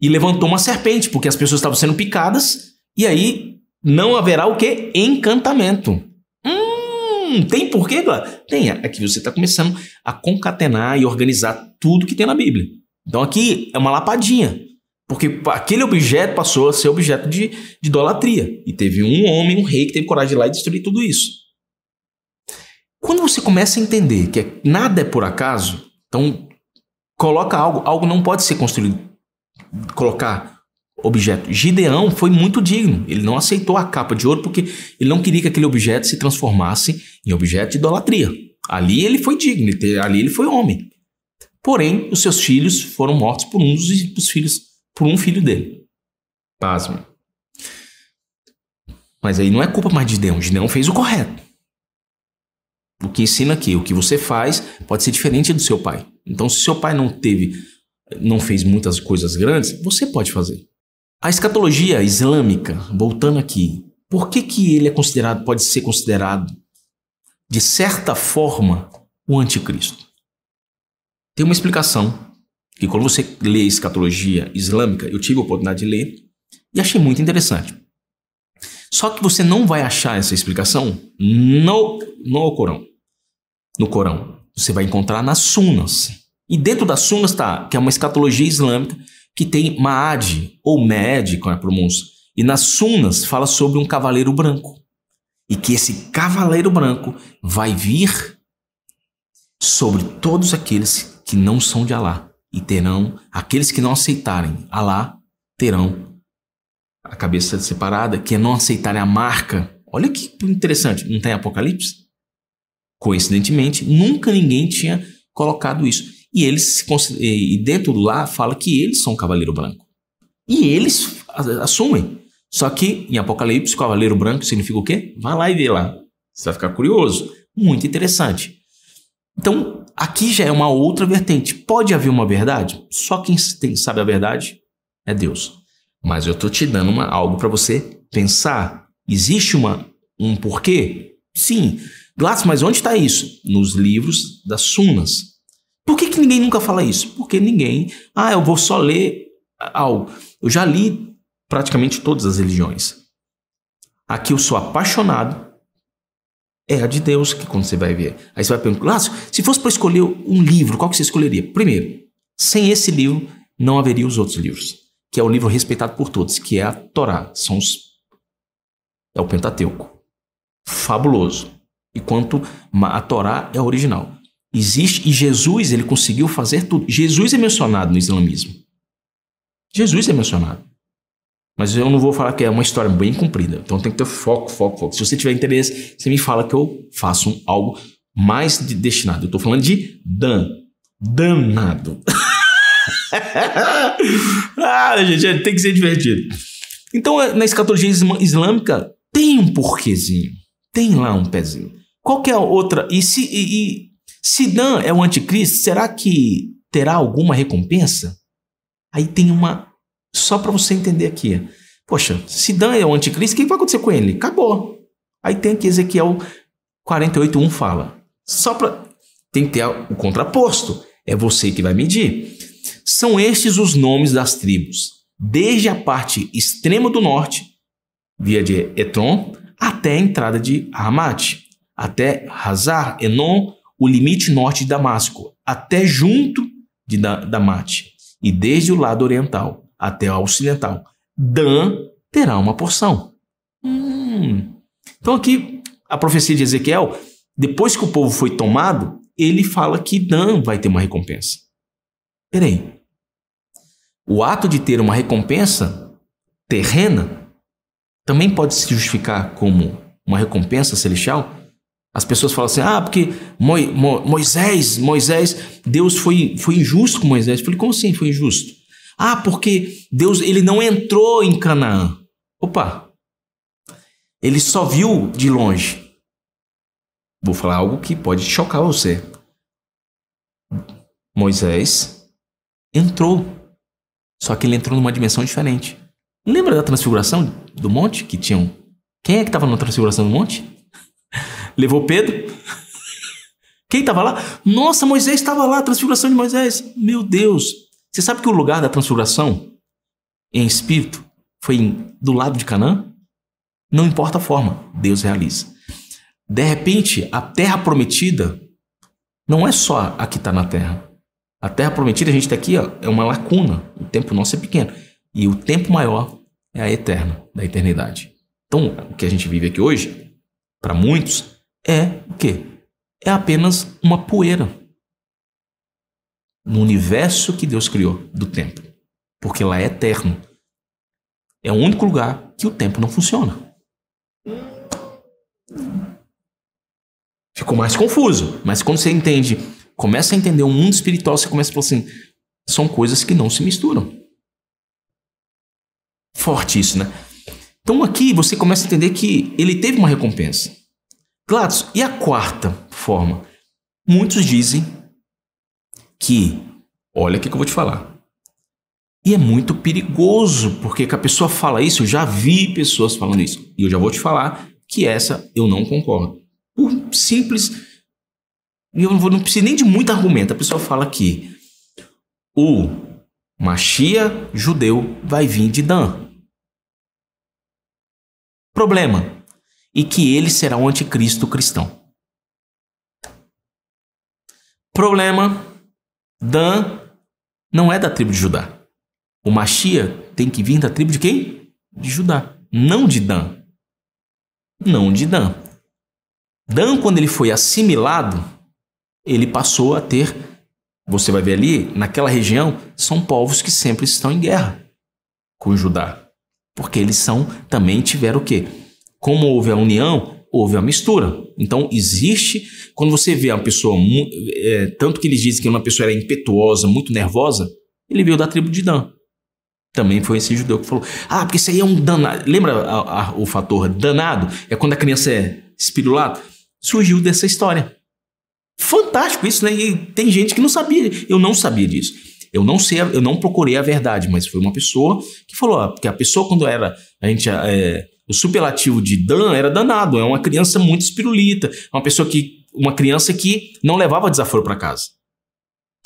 e levantou uma serpente, porque as pessoas estavam sendo picadas, e aí não haverá o quê? Encantamento. Tem porquê, galera? Tem. Aqui você está começando a concatenar e organizar tudo que tem na Bíblia. Então aqui é uma lapadinha, porque aquele objeto passou a ser objeto de idolatria. E teve um homem, um rei, que teve coragem de ir lá e destruir tudo isso. Quando você começa a entender que nada é por acaso, então coloca algo não pode ser construído. Colocar objeto. Gideão foi muito digno. Ele não aceitou a capa de ouro porque ele não queria que aquele objeto se transformasse em objeto de idolatria. Ali ele foi digno, ali ele foi homem. Porém, os seus filhos foram mortos por um filho dele. Pasme. Mas aí não é culpa mais de Gideão. Gideão fez o correto. O que ensina aqui, o que você faz pode ser diferente do seu pai. Então, se seu pai não fez muitas coisas grandes, você pode fazer. A escatologia islâmica, voltando aqui, por que ele pode ser considerado, de certa forma, o anticristo? Tem uma explicação, que quando você lê a escatologia islâmica, eu tive a oportunidade de ler, e achei muito interessante. Só que você não vai achar essa explicação no Corão. No Corão, você vai encontrar nas Sunas. E dentro das Sunas está, que é uma escatologia islâmica, que tem Ma'ad, ou Med, com a pronúncia. E nas Sunas fala sobre um cavaleiro branco. E que esse cavaleiro branco vai vir sobre todos aqueles que não são de Alá. E terão, aqueles que não aceitarem Alá, terão a cabeça separada, que é não aceitarem a marca. Olha que interessante, não tem Apocalipse? Coincidentemente, nunca ninguém tinha colocado isso. E dentro do lá fala que eles são o cavaleiro branco. E eles assumem. Só que em Apocalipse, cavaleiro branco significa o quê? Vai lá e vê lá. Você vai ficar curioso. Muito interessante. Então, aqui já é uma outra vertente. Pode haver uma verdade? Só quem sabe a verdade é Deus. Mas eu estou te dando algo para você pensar. Existe um porquê? Sim. Gladys, mas onde está isso? Nos livros das Sunas. Por que ninguém nunca fala isso? Porque ninguém... eu vou só ler algo. Eu já li praticamente todas as religiões. Aqui eu sou apaixonado. É a de Deus, que quando você vai ver. Aí você vai perguntar, se fosse para escolher um livro, qual que você escolheria? Primeiro, sem esse livro, não haveria os outros livros. Que é o livro respeitado por todos, que é a Torá. É o Pentateuco. Fabuloso. Enquanto a Torá é a original. Existe, e Jesus, ele conseguiu fazer tudo. Jesus é mencionado no islamismo. Jesus é mencionado. Mas eu não vou falar que é uma história bem comprida. Então tem que ter foco. Se você tiver interesse, você me fala que eu faço algo mais destinado. Eu estou falando de danado. Gente, tem que ser divertido. Então, na escatologia islâmica, tem um porquezinho. Tem lá um pezinho. Qual que é a outra? Se Dan é o anticristo, será que terá alguma recompensa? Aí tem uma... Só para você entender aqui. Poxa, se Dan é o anticristo, o que vai acontecer com ele? Acabou. Aí tem aqui Ezequiel 48:1 fala. Tem que ter o contraposto. É você que vai medir. São estes os nomes das tribos. Desde a parte extrema do norte, via de Etron, até a entrada de Hamat. Até Hazar Enon, o limite norte de Damasco. Até junto da Mate, e desde o lado oriental até o ocidental, Dan terá uma porção. Então aqui, a profecia de Ezequiel, depois que o povo foi tomado, ele fala que Dan vai ter uma recompensa. Peraí. O ato de ter uma recompensa terrena também pode se justificar como uma recompensa celestial? As pessoas falam assim, porque Moisés, Deus foi injusto com Moisés. Eu falei, como assim foi injusto? Porque Deus ele não entrou em Canaã. Opa! Ele só viu de longe. Vou falar algo que pode chocar você. Moisés entrou. Só que ele entrou numa dimensão diferente. Lembra da transfiguração do monte? Que tinham... Quem é que estava na transfiguração do monte? Levou Pedro? Quem estava lá? Nossa, Moisés estava lá, a transfiguração de Moisés. Meu Deus! Você sabe que o lugar da transfiguração em espírito foi do lado de Canaã? Não importa a forma, Deus realiza. De repente, a terra prometida não é só a que está na terra. A terra prometida, a gente está aqui, é uma lacuna. O tempo nosso é pequeno. E o tempo maior é a eterna, da eternidade. Então, o que a gente vive aqui hoje, para muitos, é o quê? É apenas uma poeira no universo que Deus criou do tempo. Porque lá é eterno. É o único lugar que o tempo não funciona. Ficou mais confuso. Mas quando você entende, começa a entender o mundo espiritual, você começa a falar assim, são coisas que não se misturam. Forte isso, né? Então aqui você começa a entender que ele teve uma recompensa. Gladys, e a quarta forma? Muitos dizem que, olha o que eu vou te falar, e é muito perigoso, porque que a pessoa fala isso, eu já vi pessoas falando isso, e eu já vou te falar que essa eu não concordo. Por simples, eu não preciso nem de muito argumento, a pessoa fala que o Mashiach judeu vai vir de Dan. Problema. E que ele será o anticristo cristão. Problema. Dan não é da tribo de Judá. O Mashiach tem que vir da tribo de quem? De Judá. Não de Dan. Não de Dan. Dan, quando ele foi assimilado, ele passou a ter... Você vai ver ali, naquela região, são povos que sempre estão em guerra com Judá. Porque eles também tiveram o quê? Como houve a união, houve a mistura. Então, existe... Quando você vê uma pessoa... tanto que eles dizem que uma pessoa era impetuosa, muito nervosa, ele veio da tribo de Dan. Também foi esse judeu que falou, porque isso aí é um danado. Lembra o fator danado? É quando a criança é espirulada? Surgiu dessa história. Fantástico isso, né? E tem gente que não sabia. Eu não sabia disso. Eu não sei, eu não procurei a verdade, mas foi uma pessoa que falou, porque a pessoa quando era... o superlativo de Dan era danado, é uma criança muito espirulita, uma criança que não levava desaforo para casa.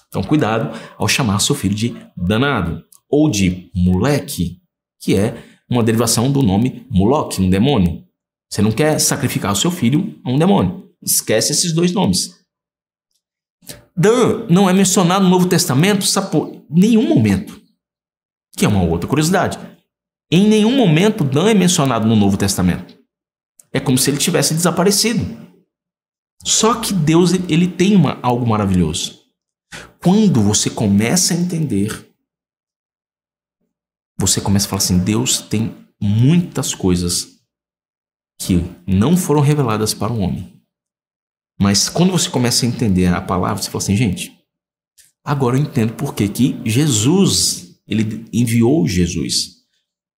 Então cuidado ao chamar seu filho de danado, ou de moleque, que é uma derivação do nome Moloque, um demônio. Você não quer sacrificar o seu filho a um demônio, esquece esses dois nomes. Dan não é mencionado no Novo Testamento, por nenhum momento, que é uma outra curiosidade. Em nenhum momento Dan é mencionado no Novo Testamento. É como se ele tivesse desaparecido. Só que Deus ele tem algo maravilhoso. Quando você começa a entender, você começa a falar assim, Deus tem muitas coisas que não foram reveladas para o homem. Mas quando você começa a entender a palavra, você fala assim, gente, agora eu entendo por que Jesus, ele enviou Jesus.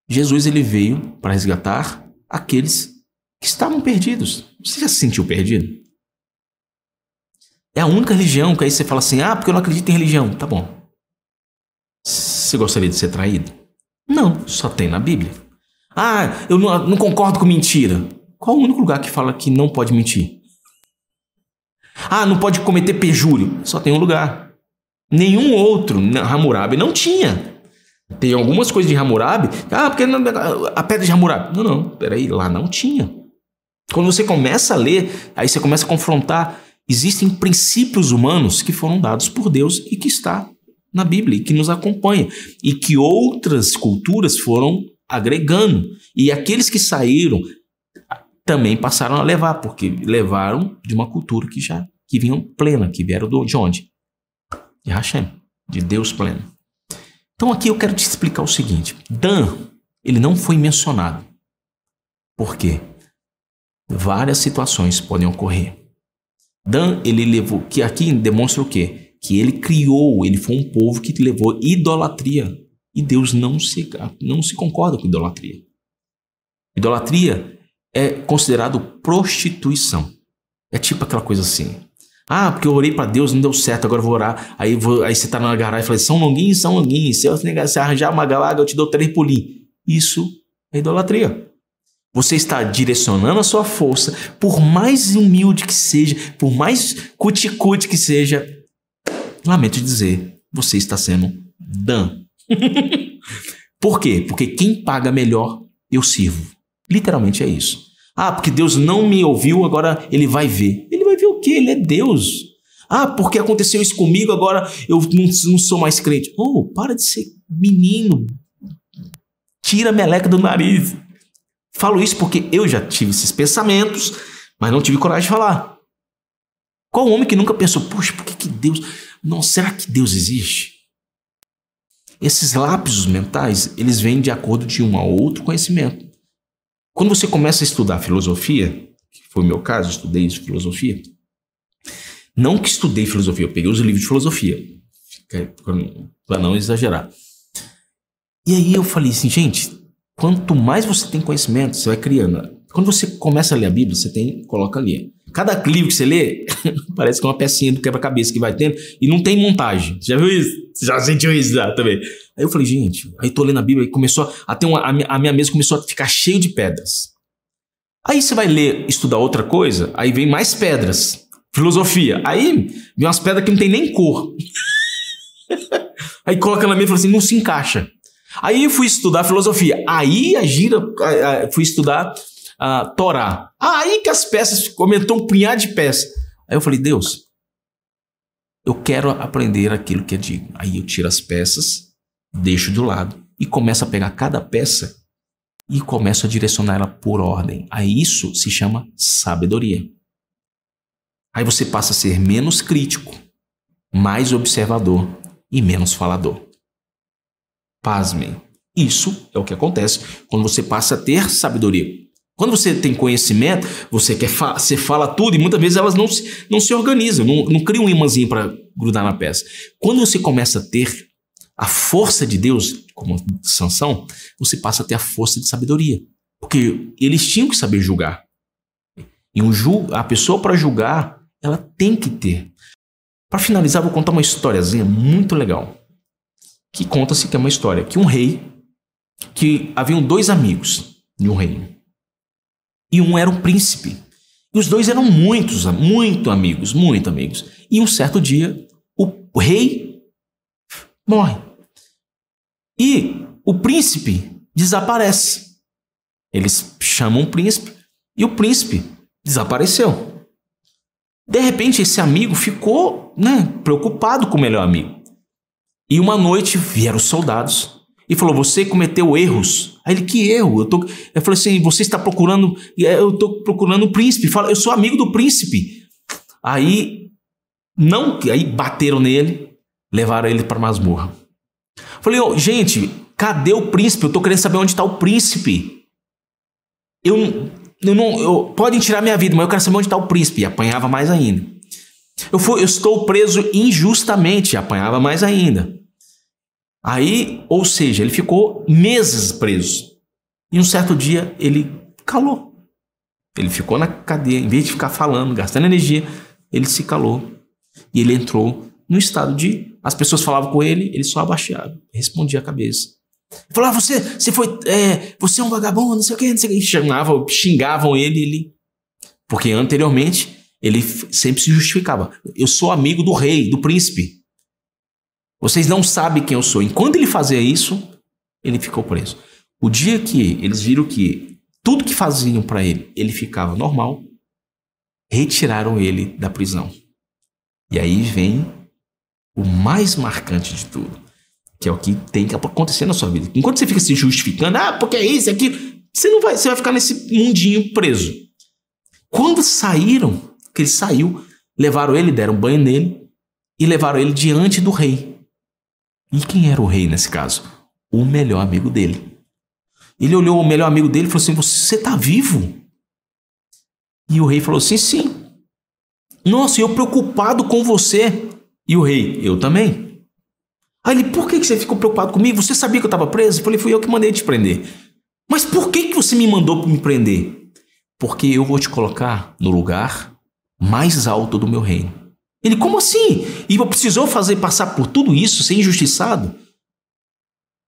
Jesus ele veio para resgatar aqueles que estavam perdidos. Você já se sentiu perdido? É a única religião que aí você fala assim, porque eu não acredito em religião. Tá bom. Você gostaria de ser traído? Não, só tem na Bíblia. Eu não concordo com mentira. Qual o único lugar que fala que não pode mentir? Não pode cometer perjúrio. Só tem um lugar. Nenhum outro, Hammurabi não tinha. Tem algumas coisas de Hammurabi. Porque a pedra de Hammurabi. Não, peraí, lá não tinha. Quando você começa a ler, aí você começa a confrontar. Existem princípios humanos que foram dados por Deus e que está na Bíblia e que nos acompanha. E que outras culturas foram agregando. E aqueles que saíram também passaram a levar, porque levaram de uma cultura que vinham plena, que vieram de onde? De Hashem, de Deus pleno. Então aqui eu quero te explicar o seguinte. Dan, ele não foi mencionado. Por quê? Várias situações podem ocorrer. Dan, ele levou, que aqui demonstra o quê? Que ele criou, ele foi um povo que levou idolatria. E Deus não se concorda com idolatria. Idolatria é considerado prostituição. É tipo aquela coisa assim. Ah, porque eu orei para Deus, não deu certo, agora eu vou orar. Aí você tá na garagem e fala, São Longuinho. Se arranjar uma galaga, eu te dou 3 pulinhos. Isso é idolatria. Você está direcionando a sua força, por mais humilde que seja, por mais cuticute que seja, lamento dizer, você está sendo Dan. Por quê? Porque quem paga melhor, eu sirvo. Literalmente é isso. Ah, porque Deus não me ouviu, agora ele vai ver. Ele vai ver o quê? Ele é Deus. Ah, porque aconteceu isso comigo, agora eu não sou mais crente. Oh, para de ser menino. Tira a meleca do nariz. Falo isso porque eu já tive esses pensamentos, mas não tive coragem de falar. Qual homem que nunca pensou, poxa, por que Deus... Não, será que Deus existe? Esses lapsos mentais, eles vêm de acordo de um a outro conhecimento. Quando você começa a estudar filosofia, que foi o meu caso, eu estudei filosofia. Não que estudei filosofia, eu peguei os livros de filosofia, para não exagerar. E aí eu falei assim, gente, quanto mais você tem conhecimento, você vai criando. Quando você começa a ler a Bíblia, coloca ali. Cada livro que você lê, parece que é uma pecinha do quebra-cabeça que vai tendo, e não tem montagem. Você já viu isso? Você já sentiu isso também? Aí eu falei, gente, aí tô lendo a Bíblia e começou a ter a minha mesa começou a ficar cheia de pedras. Aí você vai ler, estudar outra coisa, aí vem mais pedras. Filosofia. Aí vem umas pedras que não tem nem cor. Aí coloca na mesa e fala assim, não se encaixa. Aí eu fui estudar filosofia. Aí fui estudar Torá. Aí que as peças, comentou um punhado de peças. Aí eu falei, Deus, eu quero aprender aquilo que é digno. Aí eu tiro as peças, deixo de lado e começo a pegar cada peça e começo a direcionar ela por ordem. Aí isso se chama sabedoria. Aí você passa a ser menos crítico, mais observador e menos falador. Pasmem. Isso é o que acontece quando você passa a ter sabedoria. Quando você tem conhecimento, você fala tudo e muitas vezes elas não se organizam, não criam um imãzinho para grudar na peça. Quando você começa a ter a força de Deus, como Sansão, você passa a ter a força de sabedoria. Porque eles tinham que saber julgar. E a pessoa para julgar, ela tem que ter. Para finalizar, vou contar uma historiazinha muito legal. Que conta-se que é uma história que um rei, que haviam 2 amigos de um reino. E um era um príncipe. E os 2 eram muito amigos. E um certo dia, o rei morre. E o príncipe desaparece. Eles chamam o príncipe e o príncipe desapareceu. De repente, esse amigo ficou, preocupado com o melhor amigo. E uma noite vieram os soldados e falou, você cometeu erros. Aí ele, que erro? Eu falei assim, você está procurando... Eu estou procurando o príncipe. Fala, eu sou amigo do príncipe. Aí bateram nele, levaram ele para a masmorra. Falei, gente, cadê o príncipe? Eu estou querendo saber onde está o príncipe. Podem tirar minha vida, mas eu quero saber onde está o príncipe. E apanhava mais ainda. Eu estou preso injustamente. E apanhava mais ainda. Aí, ou seja, ele ficou meses preso. E um certo dia ele calou. Ele ficou na cadeia, em vez de ficar falando, gastando energia, ele se calou. E ele entrou no estado de... As pessoas falavam com ele, ele só abaixava, respondia a cabeça. Falava, você é um vagabundo, não sei o que, não sei o que. Xingavam ele. Porque anteriormente ele sempre se justificava. Eu sou amigo do rei, do príncipe. Vocês não sabem quem eu sou. Enquanto ele fazia isso, ele ficou preso. O dia que eles viram que tudo que faziam para ele ficava normal, retiraram ele da prisão. E aí vem o mais marcante de tudo, que é o que tem que acontecer na sua vida. Enquanto você fica se justificando, porque é isso, é aquilo, você vai ficar nesse mundinho preso. Quando saíram, que ele saiu, levaram ele, deram banho nele e levaram ele diante do rei. E quem era o rei nesse caso? O melhor amigo dele. Ele olhou o melhor amigo dele e falou assim: você tá vivo? E o rei falou assim: sim. Nossa, eu preocupado com você. E o rei: eu também. Aí ele: por que você ficou preocupado comigo? Você sabia que eu estava preso? Eu falei: fui eu que mandei te prender. Mas por que você me mandou me prender? Porque eu vou te colocar no lugar mais alto do meu reino. Ele: como assim? E precisou passar por tudo isso, ser injustiçado?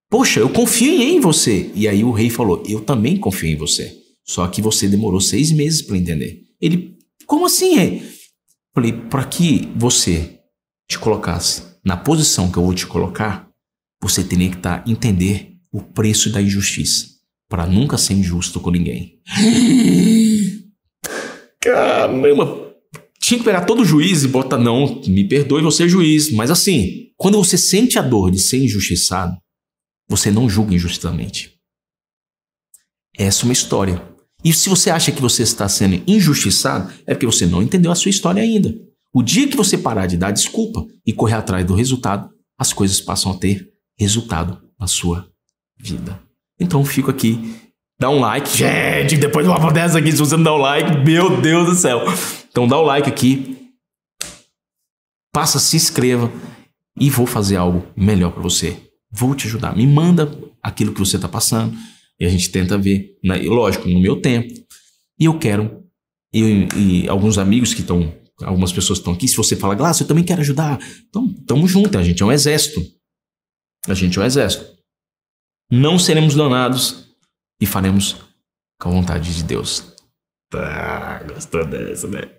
Poxa, eu confio em você. E aí o rei falou: eu também confio em você. Só que você demorou 6 meses para entender. Ele: como assim, rei? Falei: para que você te colocasse na posição que eu vou te colocar, você teria que entender o preço da injustiça, para nunca ser injusto com ninguém. Caramba! Tinha que pegar todo o juiz e botar: não, me perdoe, você é juiz. Mas assim, quando você sente a dor de ser injustiçado, você não julga injustamente. Essa é uma história. E se você acha que você está sendo injustiçado, é porque você não entendeu a sua história ainda. O dia que você parar de dar desculpa e correr atrás do resultado, as coisas passam a ter resultado na sua vida. Então fico aqui. Dá um like. Gente, depois de uma dessa aqui, se você não dá um like, meu Deus do céu. Então dá o like aqui. Passa, se inscreva. E vou fazer algo melhor para você. Vou te ajudar. Me manda aquilo que você está passando. E a gente tenta ver, né? Lógico, no meu tempo. E eu quero. E alguns amigos que estão. Algumas pessoas que estão aqui. Se você fala: Glácio, eu também quero ajudar. Então, tamo junto. A gente é um exército. A gente é um exército. Não seremos danados. E faremos com a vontade de Deus. Tá, gostou dessa, né?